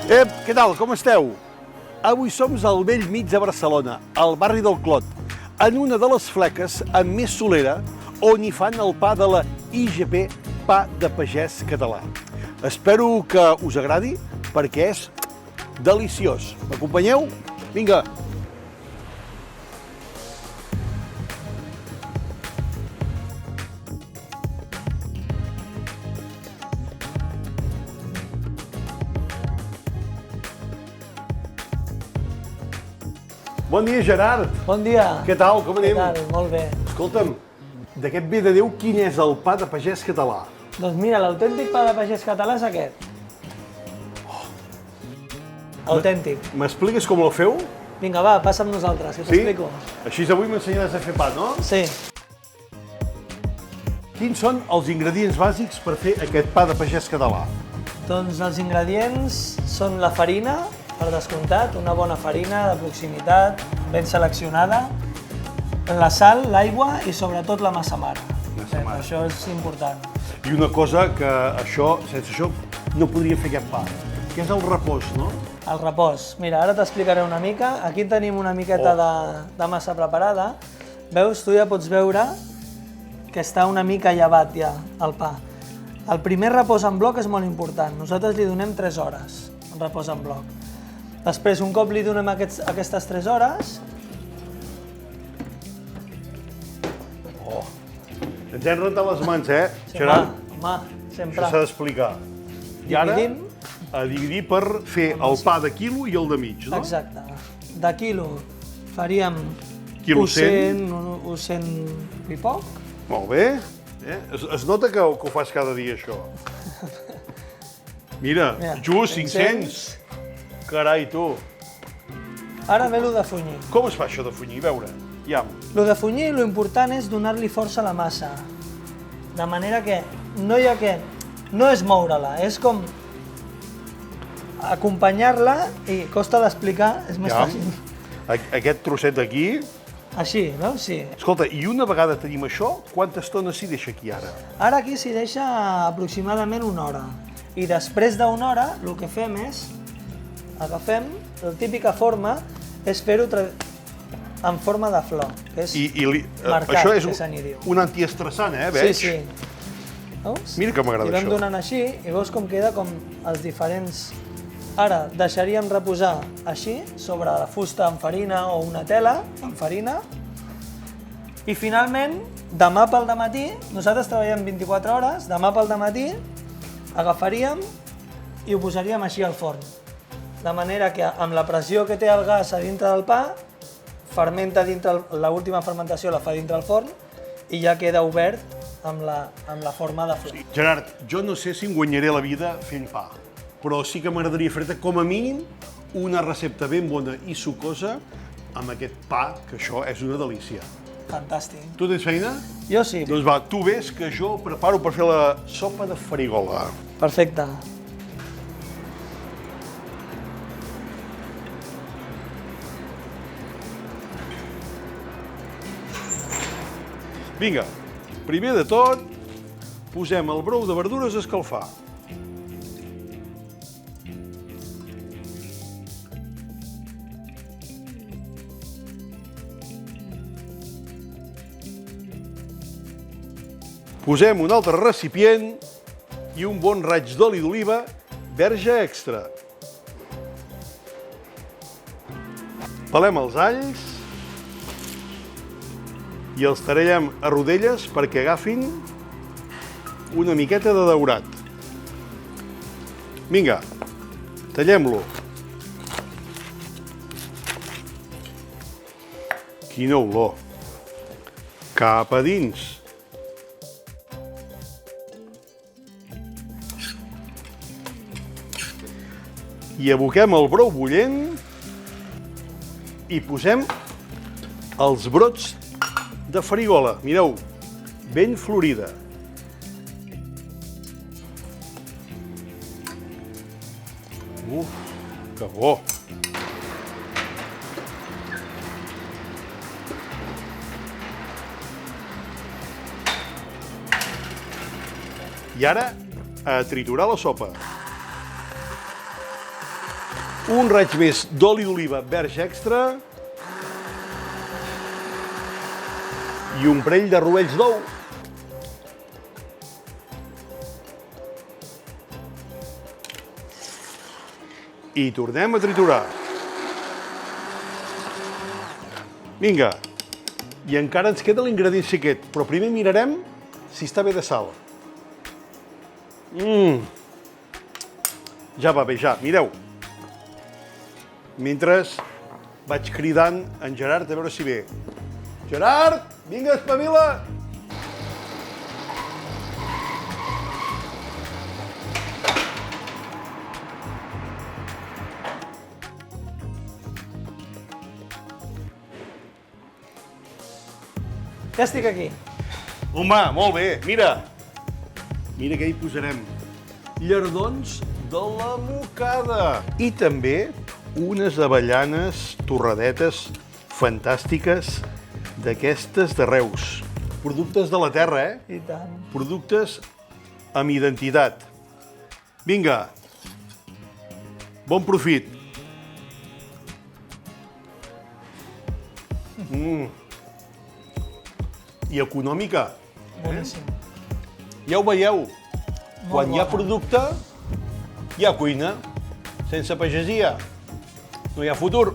Què tal, com esteu? Avui som al vell mig de Barcelona, al barri del Clot, en una de les fleques amb més solera on hi fan el pa de la IGP, pa de pagès català. Espero que us agradi perquè és deliciós. M'acompanyeu? Vinga! Bon dia, Gerard. Bon dia. Què tal, com anem? Què tal? Molt bé. Escolta'm, d'aquest bé de Déu, quin és el pa de pagès català? Doncs mira, l'autèntic pa de pagès català és aquest. Autèntic. M'expliques com el feu? Vinga, va, passa amb nosaltres, que t'explico. Així avui m'ensenyaràs a fer pa, no? Sí. Quins són els ingredients bàsics per fer aquest pa de pagès català? Doncs els ingredients són la farina, per descomptat, una bona farina de proximitat, ben seleccionada, la sal, l'aigua i sobretot la massa mare. Massa mare. Això és important. I una cosa que sense això no podria fer aquest pa, que és el repòs, no? El repòs. Mira, ara t'explicaré una mica. Aquí tenim una miqueta de massa preparada. Veus? Tu ja pots veure que està una mica llevat ja, el pa. El primer repòs en bloc és molt important. Nosaltres li donem 3 hores en repòs en bloc. Després, un cop li donem aquestes 3 hores... Ens hem rentat les mans, Sí, Gerard? home, sempre. Això s'ha d'explicar. I ara, Dividim. a dividir per fer el pa de quilo i el de mig, no? Exacte. De quilo faríem Quilo 100 i poc. Molt bé. Es nota que ho fas cada dia, això. Mira, just 500. Carai, tu. Ara ve lo de funyir. Com es fa això de funyir? A veure, Lo de funyir, lo important és donar-li força a la massa. De manera que no hi ha que... No és moure-la, és com acompanyar-la i costa d'explicar, és més fàcil. Aquest trosset d'aquí... Així, veus? Sí. Escolta, i una vegada tenim això, quanta estona s'hi deixa aquí ara? Ara aquí s'hi deixa aproximadament 1 hora. I després d'1 hora, el que fem és... Agafem, la típica forma és fer-ho en forma de flor, que és marcat, això és que se n'hi diu. un antiestressant, veig? Sí, sí. Veus? Mira que m'agrada això. I vam això. donant així i veus com queda com els diferents... Ara deixaríem reposar així, sobre la fusta amb farina o una tela amb farina. I finalment, demà pel dematí, nosaltres treballem 24 hores, demà pel dematí agafaríem i ho posaríem així al forn. De manera que amb la pressió que té el gas a dintre del pa, fermenta dintre, l'última fermentació la fa dintre el forn i ja queda obert amb la forma de flor. Gerard, jo no sé si em guanyaré la vida fent pa, però sí que m'agradaria fer-te com a mínim una recepta ben bona i sucosa amb aquest pa, que això és una delícia. Fantàstic. Tu tens feina? Jo sí. Doncs va, tu ves que jo preparo per fer la sopa de farigola. Perfecte. Vinga, primer de tot, posem el brou de verdures a escalfar. Posem un altre recipient i un bon raig d'oli d'oliva verge extra. Pelem els alls i els tallem a rodelles perquè agafin una miqueta de daurat. Vinga, tallem-lo. Quina olor. Cap a dins. I aboquem el brou bullent i posem els brots de farigola. Mireu, ben florida. Que bo! I ara, a triturar la sopa. un raig més d'oli d'oliva verge extra i un parell de rovells d'ou. I tornem a triturar. Vinga. I encara ens queda l'ingredient secret, però primer mirarem si està bé de sal. Ja va bé, ja. Mireu. Mentre vaig cridant en Gerard a veure si ve. Gerard, vinga, espavila! Ja estic aquí. Home, molt bé, mira. Mira què hi posarem. Llardons de la mocada. I també unes avellanes torradetes fantàstiques d'aquestes de Reus. Productes de la terra, I tant. Productes amb identitat. Vinga. Bon profit. I econòmica. Boníssim. Ja ho veieu. Quan hi ha bona. producte, hi ha cuina. Sense pagesia no hi ha futur.